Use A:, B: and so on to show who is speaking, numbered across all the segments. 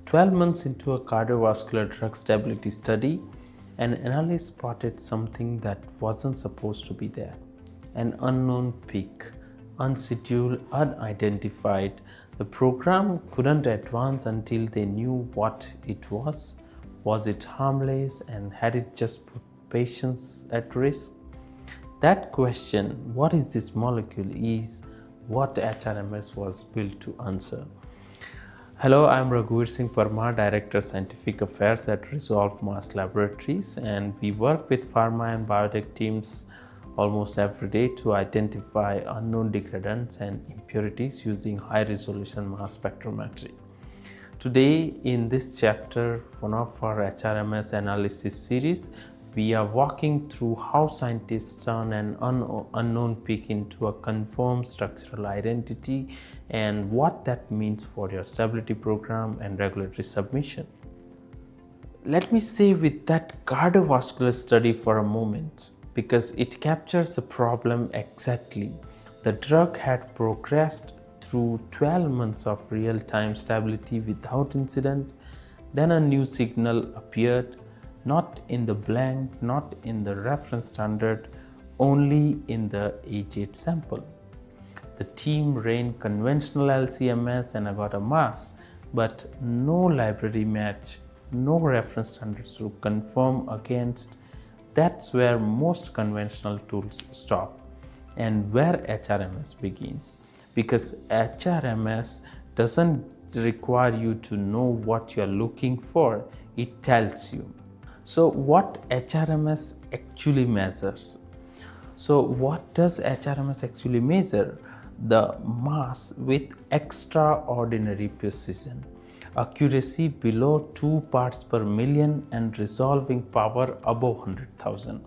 A: 12 months into a cardiovascular drug stability study, an analyst spotted something that wasn't supposed to be there. An unknown peak, unscheduled, unidentified. The program couldn't advance until they knew what it was. Was it harmless, and had it just put patients at risk? That question, what is this molecule, is what HRMS was built to answer. Hello, I'm Raghuveer Singh Parmar, Director Scientific Affairs at Resolve Mass Laboratories, and we work with pharma and biotech teams almost every day to identify unknown degradants and impurities using high-resolution mass spectrometry. Today, in this chapter, one of our HRMS analysis series, we are walking through how scientists turn an unknown peak into a confirmed structural identity and what that means for your stability program and regulatory submission. Let me stay with that cardiovascular study for a moment because it captures the problem exactly. The drug had progressed through 12 months of real-time stability without incident. Then a new signal appeared, not in the blank, not in the reference standard, only in the H8 sample. The team ran conventional LCMS and I got a mass, but no library match, no reference standards to confirm against. That's where most conventional tools stop and where HRMS begins. Because HRMS doesn't require you to know what you're looking for, it tells you. So what HRMS actually measures? So what does HRMS actually measure? The mass with extraordinary precision, accuracy below 2 parts per million and resolving power above 100,000.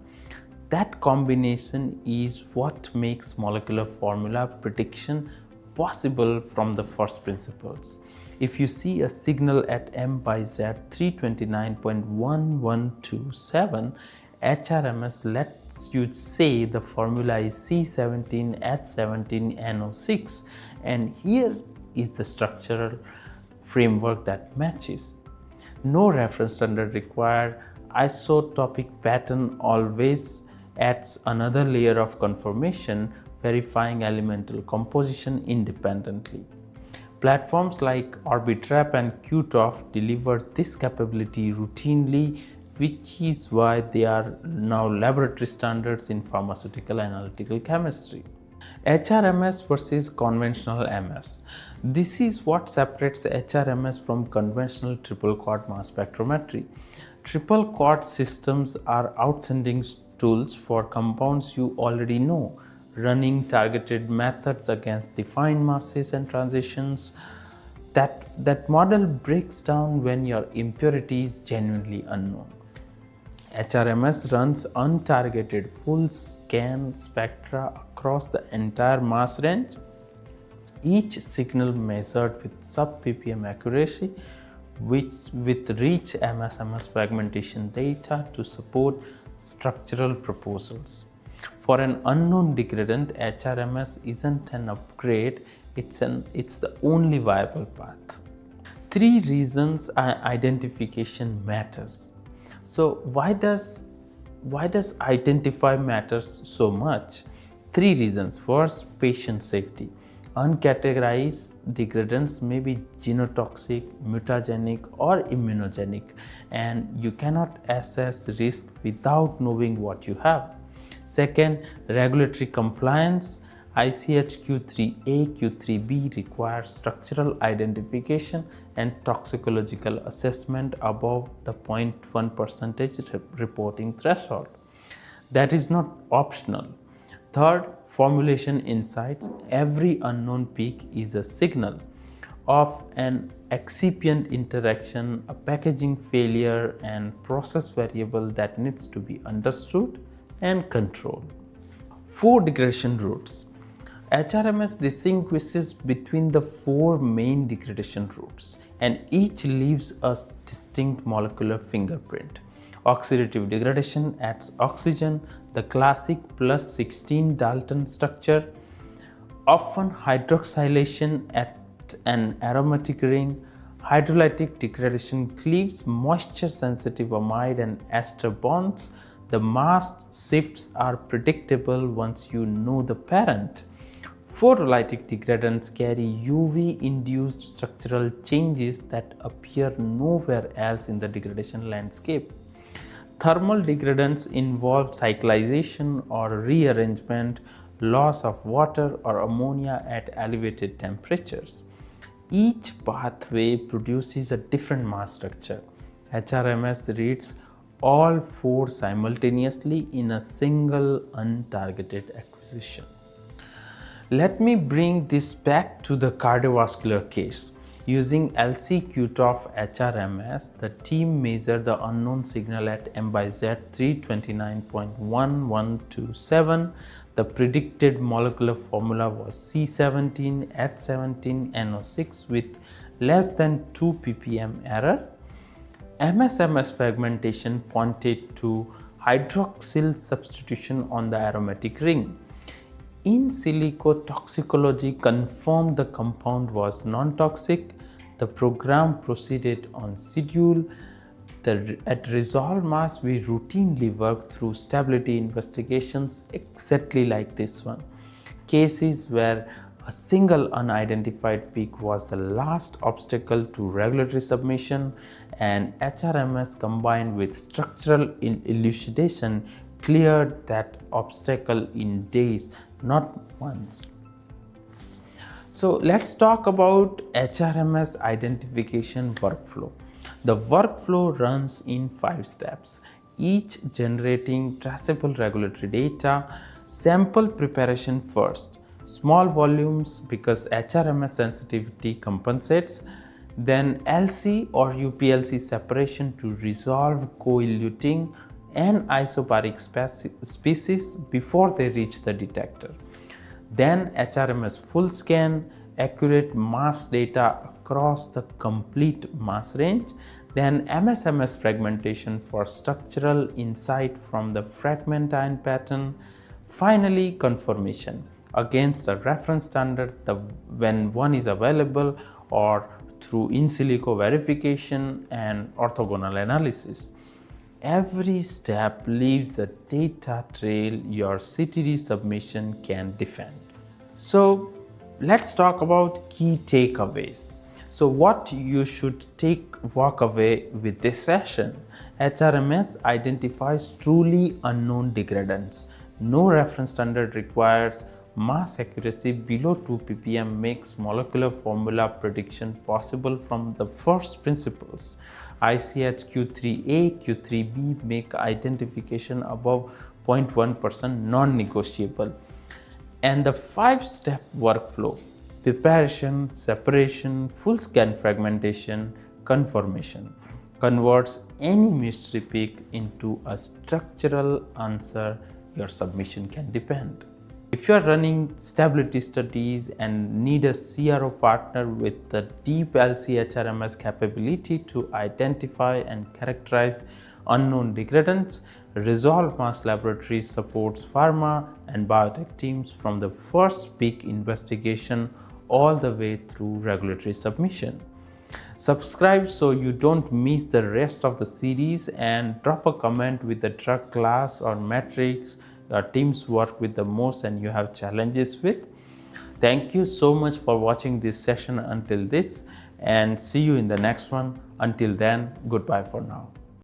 A: That combination is what makes molecular formula prediction possible from the first principles. If you see a signal at M by Z 329.1127, HRMS lets you say the formula is C17H17NO6, and here is the structural framework that matches. No reference standard required. Isotopic pattern always adds another layer of confirmation, verifying elemental composition independently. Platforms like Orbitrap and QTOF deliver this capability routinely, which is why they are now laboratory standards in pharmaceutical analytical chemistry. HRMS versus conventional MS. This is what separates HRMS from conventional triple quad mass spectrometry. Triple quad systems are outstanding tools for compounds you already know, running targeted methods against defined masses and transitions. That model breaks down when your impurity is genuinely unknown. HRMS runs untargeted full scan spectra across the entire mass range, each signal measured with sub-ppm accuracy, with rich MS fragmentation data to support structural proposals. For an unknown degradant, HRMS isn't an upgrade, it's the only viable path. 3 reasons identification matters. So why does identify matters so much? 3 reasons. First, patient safety. Uncategorized degradants may be genotoxic, mutagenic, or immunogenic, and you cannot assess risk without knowing what you have. Second, regulatory compliance. ICH Q3A, Q3B requires structural identification and toxicological assessment above the 0.1% reporting threshold. That is not optional. Third, formulation insights. Every unknown peak is a signal of an excipient interaction, a packaging failure, and process variable that needs to be understood and controlled. 4 degradation routes. HRMS distinguishes between the 4 main degradation routes, and each leaves a distinct molecular fingerprint. Oxidative degradation adds oxygen, the classic plus 16 Dalton structure. Often hydroxylation at an aromatic ring. Hydrolytic degradation cleaves moisture-sensitive amide and ester bonds. The mass shifts are predictable once you know the parent. Photolytic degradants carry UV-induced structural changes that appear nowhere else in the degradation landscape. Thermal degradants involve cyclization or rearrangement, loss of water or ammonia at elevated temperatures. Each pathway produces a different mass structure. HRMS reads all four simultaneously in a single untargeted acquisition. Let me bring this back to the cardiovascular case. Using LC-QTOF HRMS, the team measured the unknown signal at M by Z 329.1127. The predicted molecular formula was C17H17NO6 with less than 2 ppm error. MS-MS fragmentation pointed to hydroxyl substitution on the aromatic ring. In silico toxicology confirmed the compound was non-toxic. The program proceeded on schedule. At resolved mass, we routinely work through stability investigations exactly like this one. Cases where a single unidentified peak was the last obstacle to regulatory submission, and HRMS combined with structural elucidation cleared that obstacle in days, not months. So let's talk about HRMS identification workflow. The workflow runs in 5 steps, each generating traceable regulatory data. Sample preparation first, small volumes because HRMS sensitivity compensates. Then LC or UPLC separation to resolve co-eluting and isobaric species before they reach the detector. Then HRMS full scan, accurate mass data across the complete mass range. Then MS-MS fragmentation for structural insight from the fragment ion pattern. Finally, confirmation against a reference standard when one is available, or through in silico verification and orthogonal analysis. Every step leaves a data trail your CTD submission can defend. So let's talk about key takeaways. So what you should walk away with this session. HRMS identifies truly unknown degradants. No reference standard requires. Mass accuracy below 2 ppm makes molecular formula prediction possible from the first principles. ICH Q3A, Q3B make identification above 0.1% non-negotiable. And the 5-step workflow: preparation, separation, full scan fragmentation, confirmation, converts any mystery peak into a structural answer your submission can depend. If you are running stability studies and need a CRO partner with the deep LC-HRMS capability to identify and characterize unknown degradants, Resolve Mass Laboratories supports pharma and biotech teams from the first peak investigation all the way through regulatory submission. Subscribe so you don't miss the rest of the series, and drop a comment with the drug class or metrics your teams work with the most and you have challenges with. Thank you so much for watching this session until this, and see you in the next one. Until then, goodbye for now.